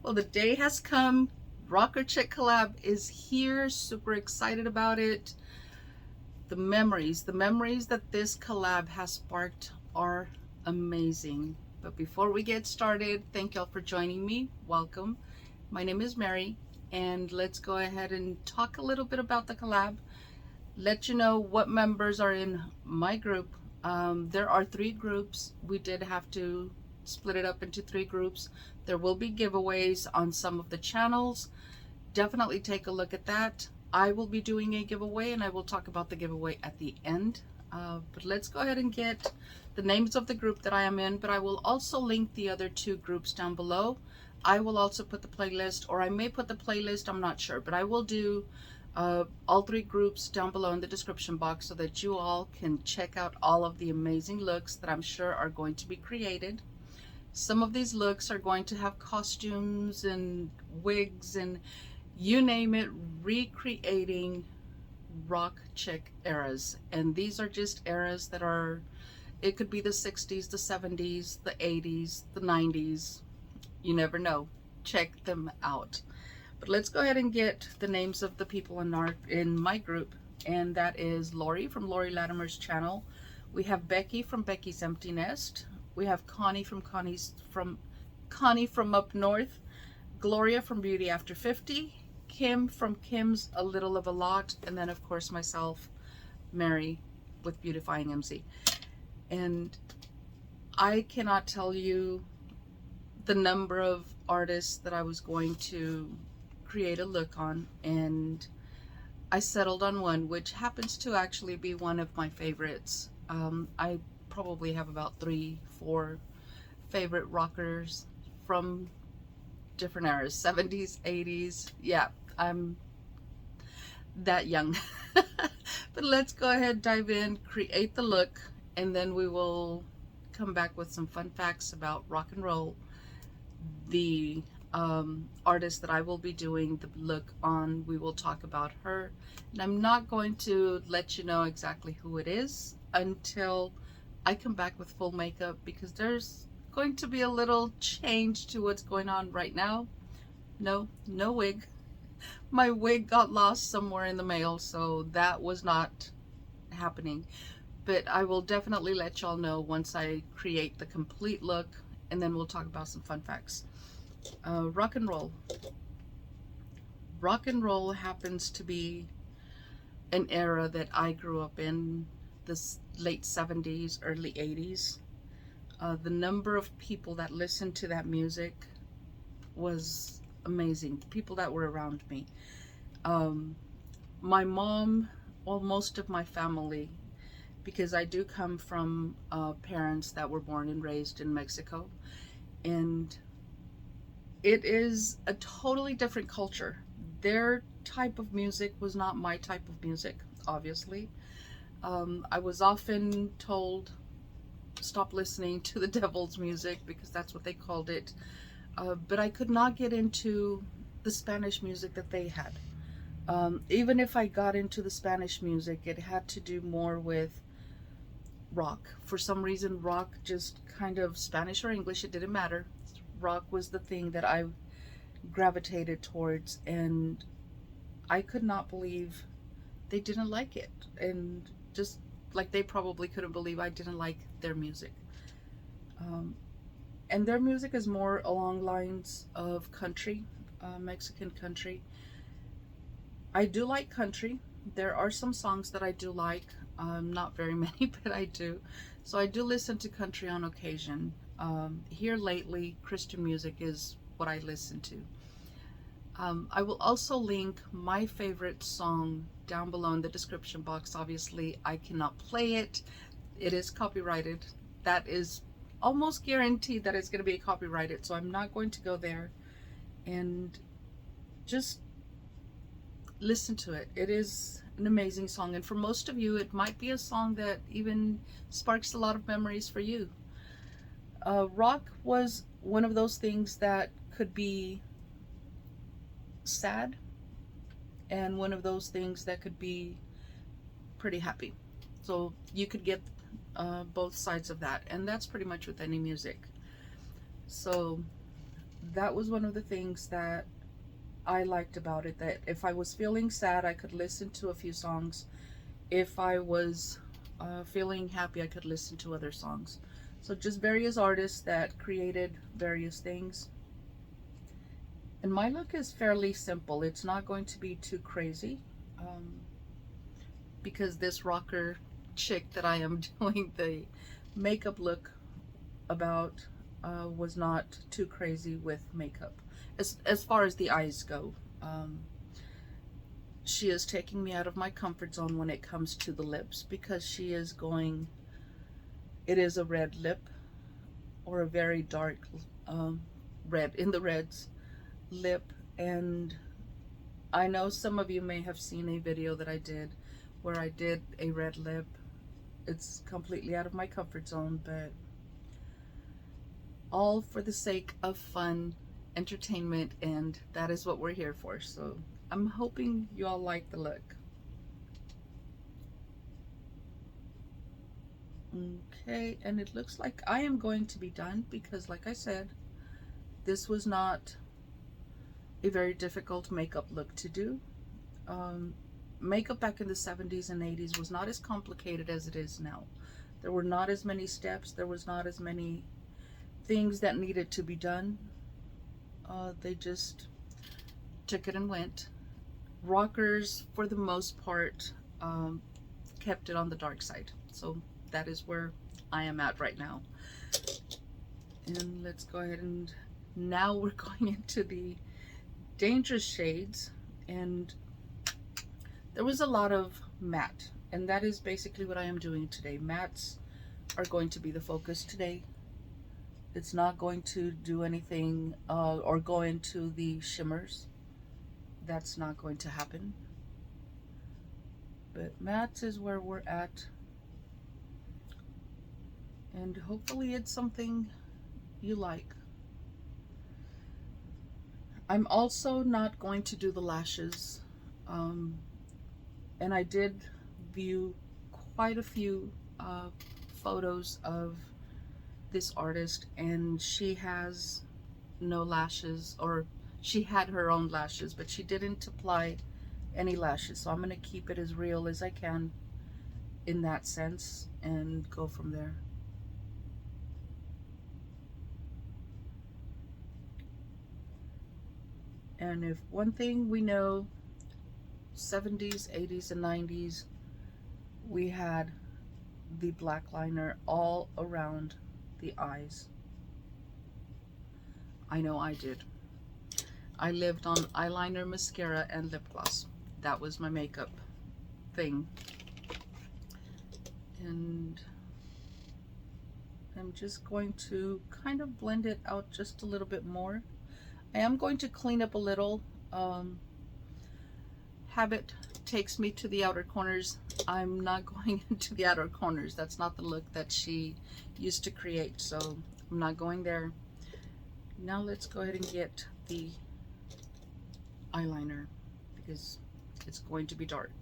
Well, the day has come. Rocker Chick Collab is here. Super excited about it. The memories that this collab has sparked are amazing. But before we get started, thank y'all for joining me. Welcome. My name is Mary, and let's go ahead and talk a little bit about the collab. Let you know what members are in my group. There are 3 groups. We did have to split it up into 3 groups. There will be giveaways on some of the channels. Definitely take a look at that. I will be doing a giveaway, and I will talk about the giveaway at the end. But let's go ahead and get the names of the group that I am in, but I will also link the other 2 groups down below. I will also put the playlist, or I may put the playlist, I'm not sure, but I will do all 3 groups down below in the description box so that you all can check out all of the amazing looks that I'm sure are going to be created. Some of these looks are going to have costumes and wigs and you name it, recreating rock chick eras. And these are just eras that are, it could be the 60s, the 70s, the 80s, the 90s. You never know. Check them out. But let's go ahead and get the names of the people in my group, and that is Laurie from Laurie Latimer's channel. We have Becky from Becky's Empty Nest. We have Connie from Connie from Up North. Gloria from Beauty After 50. Kim from Kim's A Little of a Lot, and then of course myself, Mary, with Beautifying MC. And I cannot tell you the number of artists that I was going to create a look on, and I settled on one, which happens to actually be one of my favorites. I probably have about 3-4 favorite rockers from different eras, 70s, 80s. Yeah, I'm that young. But let's go ahead, dive in, create the look, and then we will come back with some fun facts about rock and roll. The artist that I will be doing the look on, we will talk about her, and I'm not going to let you know exactly who it is until I come back with full makeup, because there's going to be a little change to what's going on right now. No wig. My wig got lost somewhere in the mail, so that was not happening. But I will definitely let y'all know once I create the complete look, and then we'll talk about some fun facts. Rock and roll. Rock and roll happens to be an era that I grew up in, the late 70s, early 80s. The number of people that listened to that music was amazing. The people that were around me. My mom, well, most of my family, because I do come from parents that were born and raised in Mexico, and it is a totally different culture. Their type of music was not my type of music, obviously. I was often told, stop listening to the devil's music, because that's what they called it. But I could not get into the Spanish music that they had. Even if I got into the Spanish music, it had to do more with rock. For some reason, rock just kind of, Spanish or English, it didn't matter. Rock was the thing that I gravitated towards, and I could not believe they didn't like it. And just like they probably couldn't believe I didn't like their music. And their music is more along lines of country, Mexican country. I do like country. There are some songs that I do like, not very many, but I do. So I do listen to country on occasion. Here lately, Christian music is what I listen to. I will also link my favorite song down below in the description box. Obviously, I cannot play it. It is copyrighted. That is almost guaranteed that it's going to be copyrighted, so I'm not going to go there. And just listen to it. It is an amazing song, and for most of you, it might be a song that even sparks a lot of memories for you. Rock was one of those things that could be sad, and one of those things that could be pretty happy. So you could get both sides of that, and that's pretty much with any music. So that was one of the things that I liked about it, that if I was feeling sad, I could listen to a few songs. If I was feeling happy, I could listen to other songs. So just various artists that created various things. And my look is fairly simple. It's not going to be too crazy, because this rocker chick that I am doing the makeup look about was not too crazy with makeup. As far as the eyes go, she is taking me out of my comfort zone when it comes to the lips, because she is going, it is a red lip, or a very dark red, in the reds lip. And I know some of you may have seen a video that I did where I did a red lip. It's completely out of my comfort zone, but all for the sake of fun, entertainment, and that is what we're here for. So I'm hoping you all like the look. Okay, and it looks like I am going to be done, because like I said, this was not a very difficult makeup look to do. Makeup back in the 70s and 80s was not as complicated as it is now. There were not as many steps. There was not as many things that needed to be done. They just took it and went. Rockers, for the most part, kept it on the dark side. So that is where I am at right now. And let's go ahead, and now we're going into the dangerous shades. And there was a lot of matte, and that is basically what I am doing today. Mattes are going to be the focus today. It's not going to do anything or go into the shimmers. That's not going to happen. But mattes is where we're at. And hopefully it's something you like. I'm also not going to do the lashes. And I did view quite a few photos of this artist, and she has no lashes, or she had her own lashes, but she didn't apply any lashes. So I'm going to keep it as real as I can in that sense and go from there. And if one thing we know, 70s, 80s, and 90s, we had the black liner all around the eyes. I know I did. I lived on eyeliner, mascara, and lip gloss. That was my makeup thing. And I'm just going to kind of blend it out just a little bit more. I am going to clean up a little. Habit takes me to the outer corners. I'm not going into the outer corners. That's not the look that she used to create, so I'm not going there. Now let's go ahead and get the eyeliner, because it's going to be dark.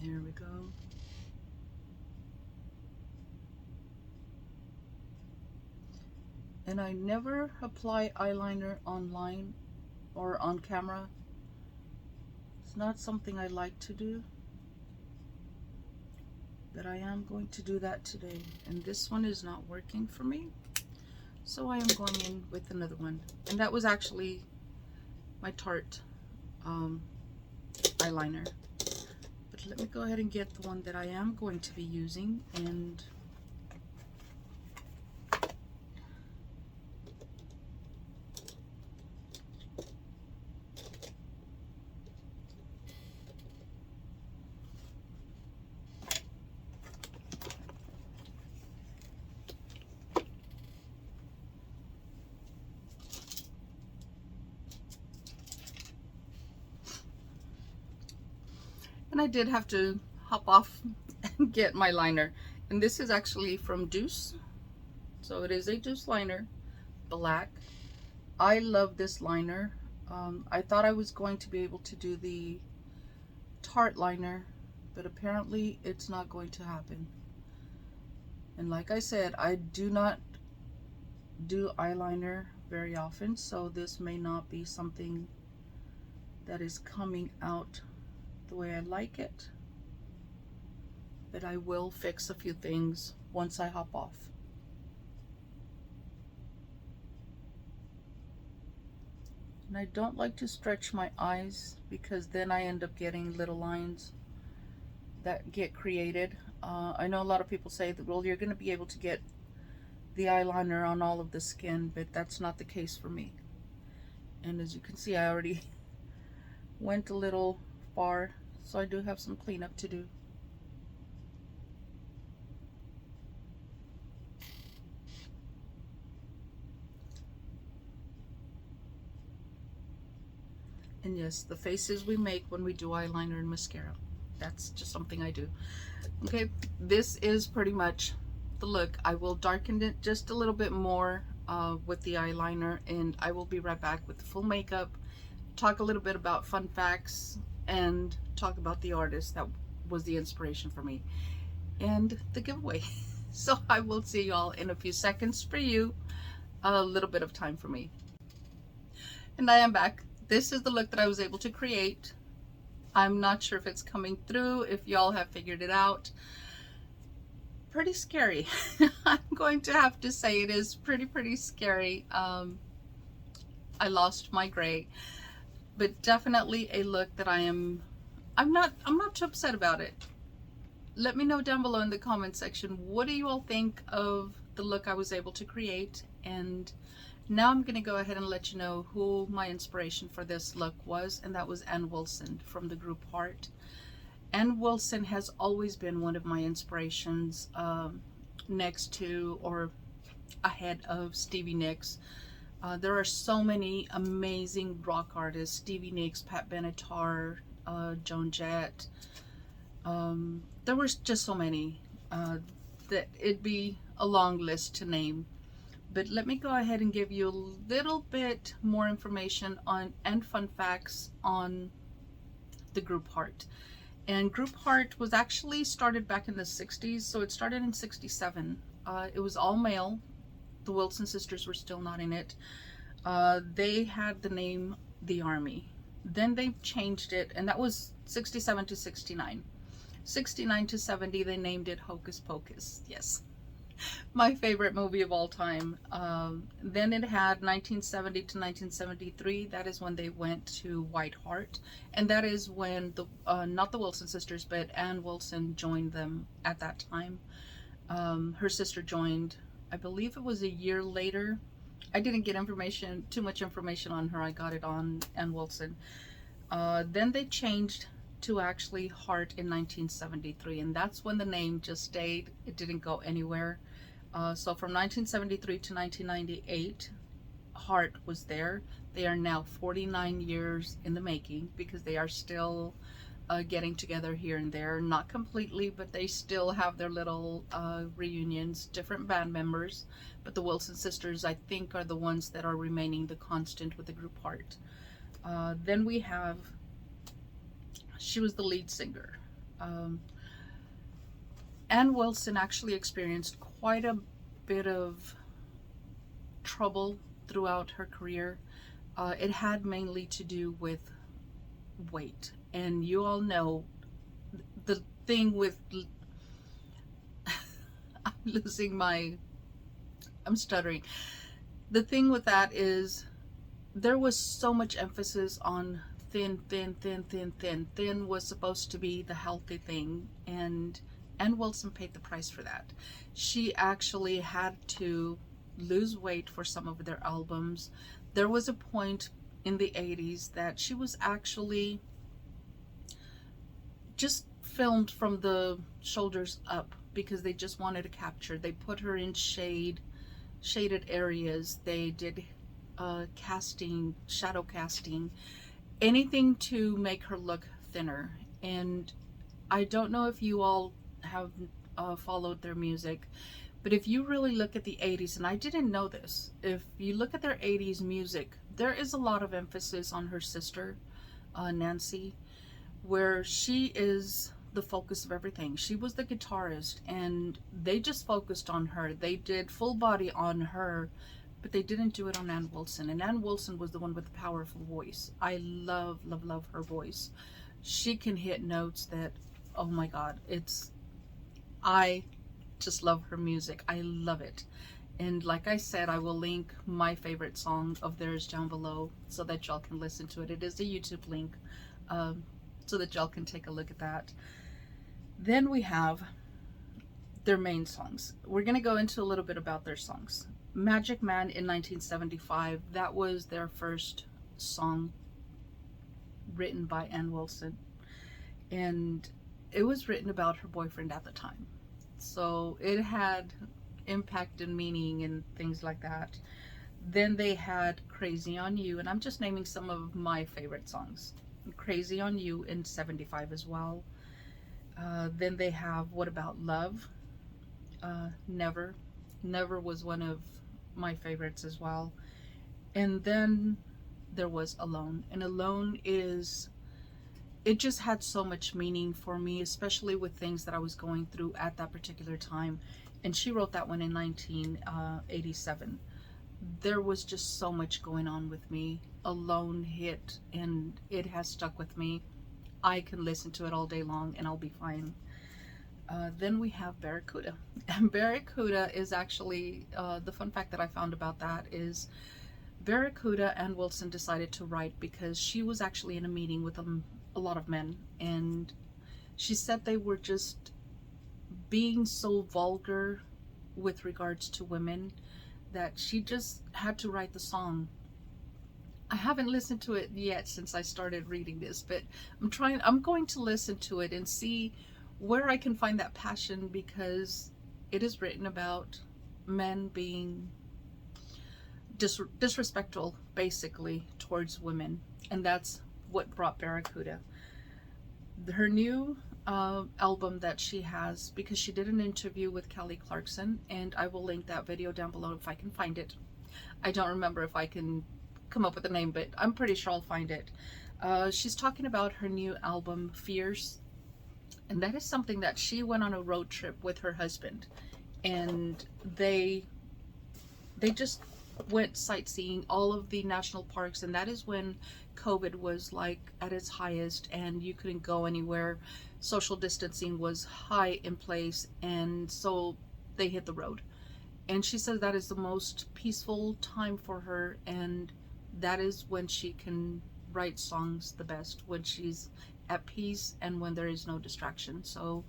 There we go. And I never apply eyeliner online or on camera. It's not something I like to do, but I am going to do that today. And this one is not working for me, so I am going in with another one. And that was actually my Tarte eyeliner. But let me go ahead and get the one that I am going to be using. And I did have to hop off and get my liner. And this is actually from Deuce. So it is a Deuce liner, black. I love this liner. I thought I was going to be able to do the Tarte liner, but apparently it's not going to happen. And like I said, I do not do eyeliner very often, so this may not be something that is coming out the way I like it, but I will fix a few things once I hop off. And I don't like to stretch my eyes because then I end up getting little lines that get created. I know a lot of people say that, well, you're going to be able to get the eyeliner on all of the skin, but that's not the case for me. And as you can see, I already went a little far, so I do have some cleanup to do. And yes, the faces we make when we do eyeliner and mascara, that's just something I do. Okay, this is pretty much the look. I will darken it just a little bit more with the eyeliner, and I will be right back with the full makeup, talk a little bit about fun facts, and talk about the artist that was the inspiration for me, and the giveaway. So I will see y'all in a few seconds. For you, a little bit of time for me. And I am back. This is the look that I was able to create. I'm not sure if it's coming through, if y'all have figured it out. Pretty scary. I'm going to have to say it is pretty scary. I lost my gray, but definitely a look that I'm not too upset about it. Let me know down below in the comment section, what do you all think of the look I was able to create? And now I'm going to go ahead and let you know who my inspiration for this look was, and that was Ann Wilson from the group Heart. Ann Wilson has always been one of my inspirations, next to or ahead of Stevie Nicks. There are so many amazing rock artists: Stevie Nicks, Pat Benatar, Joan Jett. There was just so many that it'd be a long list to name. But let me go ahead and give you a little bit more information on and fun facts on the group Heart. And group Heart was actually started back in the 60s, so it started in 67. It was all male. The Wilson sisters were still not in it. They had the name The Army. Then they changed it, and that was 67 to 69. 69 to 70, they named it Hocus Pocus. Yes, my favorite movie of all time. Then it had 1970 to 1973. That is when they went to White Heart, and that is when the not the Wilson sisters, but Ann Wilson joined them at that time. Her sister joined, I believe it was a year later. I didn't get too much information on her. I got it on Ann Wilson. Then they changed to actually Heart in 1973, and that's when the name just stayed. It didn't go anywhere. So from 1973 to 1998, Heart was there. They are now 49 years in the making, because they are still getting together here and there. Not completely, but they still have their little reunions, different band members. But the Wilson sisters, I think, are the ones that are remaining the constant with the group Heart. Then we have, she was the lead singer. Ann Wilson actually experienced quite a bit of trouble throughout her career. It had mainly to do with weight. And you all know the thing with I'm stuttering. The thing with that is there was so much emphasis on thin. Thin was supposed to be the healthy thing, and Ann Wilson paid the price for that. She actually had to lose weight for some of their albums. There was a point in the 80s that she was actually just filmed from the shoulders up, because they just wanted to capture. They put her in shaded areas. They did casting, shadow casting, anything to make her look thinner. And I don't know if you all have followed their music, but if you really look at the 80s, and I didn't know this, if you look at their 80s music, there is a lot of emphasis on her sister, Nancy, where she is the focus of everything. She was the guitarist, and they just focused on her. They did full body on her but they didn't do it on Ann Wilson. And Ann Wilson was the one with the powerful voice. I love, love, love her voice. She can hit notes that, oh my God, I just love her music. I love it. And like I said, I will link my favorite song of theirs down below so that y'all can listen to it. It is a YouTube link, so that y'all can take a look at that. Then we have their main songs. We're going to go into a little bit about their songs. Magic Man in 1975, that was their first song written by Ann Wilson. And it was written about her boyfriend at the time. So it had impact and meaning and things like that. Then they had Crazy on You, and I'm just naming some of my favorite songs. Crazy on You in 75 as well. Then they have What About Love? Never. Never was one of my favorites as well. And then there was Alone. And Alone it just had so much meaning for me, especially with things that I was going through at that particular time. And she wrote that one in 1987. There was just so much going on with me. Alone hit, and it has stuck with me. I can listen to it all day long and I'll be fine. Then we have Barracuda. And Barracuda is actually, the fun fact that I found about that is Barracuda Ann Wilson decided to write because she was actually in a meeting with a lot of men, and she said they were just being so vulgar with regards to women that she just had to write the song. I haven't listened to it yet since I started reading this, but I'm going to listen to it and see where I can find that passion, because it is written about men being disrespectful basically towards women, and that's what brought Barracuda. Her new album that she has, because she did an interview with Kelly Clarkson, and I will link that video down below if I can find it. I don't remember if I can come up with a name, but I'm pretty sure I'll find it. She's talking about her new album, Fierce, and that is something that she went on a road trip with her husband, and they just went sightseeing all of the national parks, and that is when COVID was like at its highest and you couldn't go anywhere. Social distancing was high in place, and so they hit the road. And she says that is the most peaceful time for her, and that is when she can write songs the best, when she's at peace and when there is no distraction. So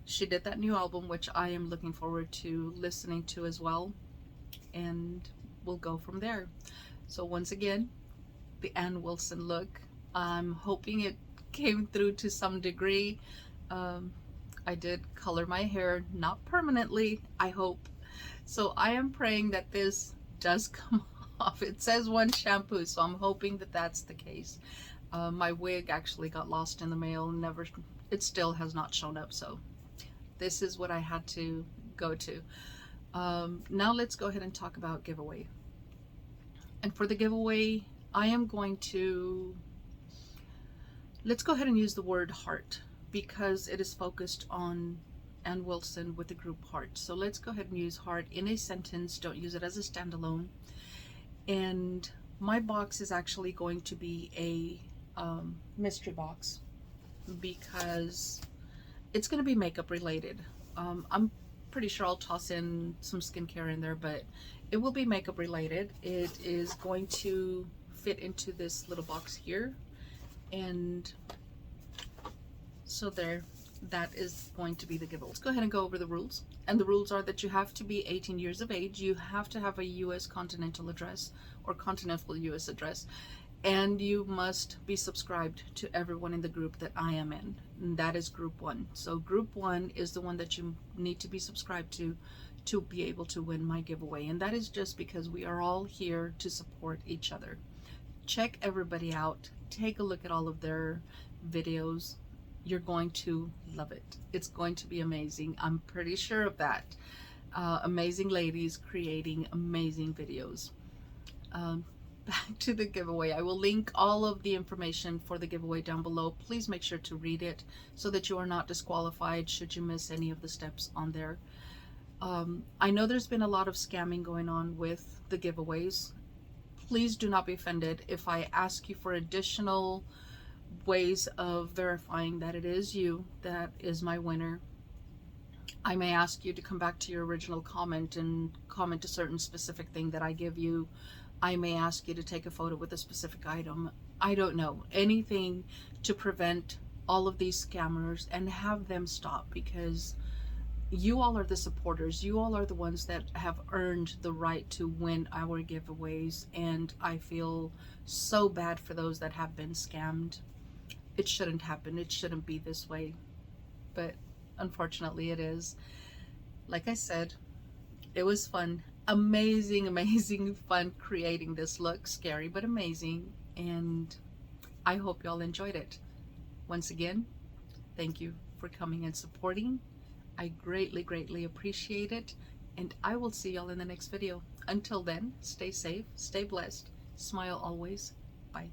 she did that new album, which I am looking forward to listening to as well, and we'll go from there. So once again, the Ann Wilson look, I'm hoping it came through to some degree. I did color my hair, not permanently, I hope. So I am praying that this does come off. It says one shampoo, so I'm hoping that that's the case. My wig actually got lost in the mail and it still has not shown up, so this is what I had to go to. Now let's go ahead and talk about giveaway. And for the giveaway, I am going to, let's go ahead and use the word heart, because it is focused on Ann Wilson with the group Heart. So let's go ahead and use heart in a sentence. Don't use it as a standalone. And my box is actually going to be a mystery box, because it's going to be makeup related. I'm pretty sure I'll toss in some skincare in there, but it will be makeup related. It is going to fit into this little box here, and so there, that is going to be the giveaway. Let's go ahead and go over the rules. And the rules are that you have to be 18 years of age, you have to have a US continental address or continental US address, and you must be subscribed to everyone in the group that I am in. And that is group 1. So group 1 is the one that you need to be subscribed to be able to win my giveaway. And that is just because we are all here to support each other. Check everybody out. Take a look at all of their videos. You're going to love it. It's going to be amazing. I'm pretty sure of that. Amazing ladies creating amazing videos. Back to the giveaway. I will link all of the information for the giveaway down below. Please make sure to read it so that you are not disqualified should you miss any of the steps on there. I know there's been a lot of scamming going on with the giveaways. Please do not be offended if I ask you for additional ways of verifying that it is you that is my winner. I may ask you to come back to your original comment and comment a certain specific thing that I give you. I may ask you to take a photo with a specific item. I don't know. Anything to prevent all of these scammers and have them stop, because you all are the supporters. You all are the ones that have earned the right to win our giveaways, and I feel so bad for those that have been scammed. It shouldn't happen. It shouldn't be this way, but unfortunately it is. Like I said, it was fun. Amazing, amazing fun creating this look. Scary, but amazing. And I hope y'all enjoyed it. Once again, thank you for coming and supporting. I greatly, greatly appreciate it. And I will see y'all in the next video. Until then, stay safe, stay blessed, smile always. Bye.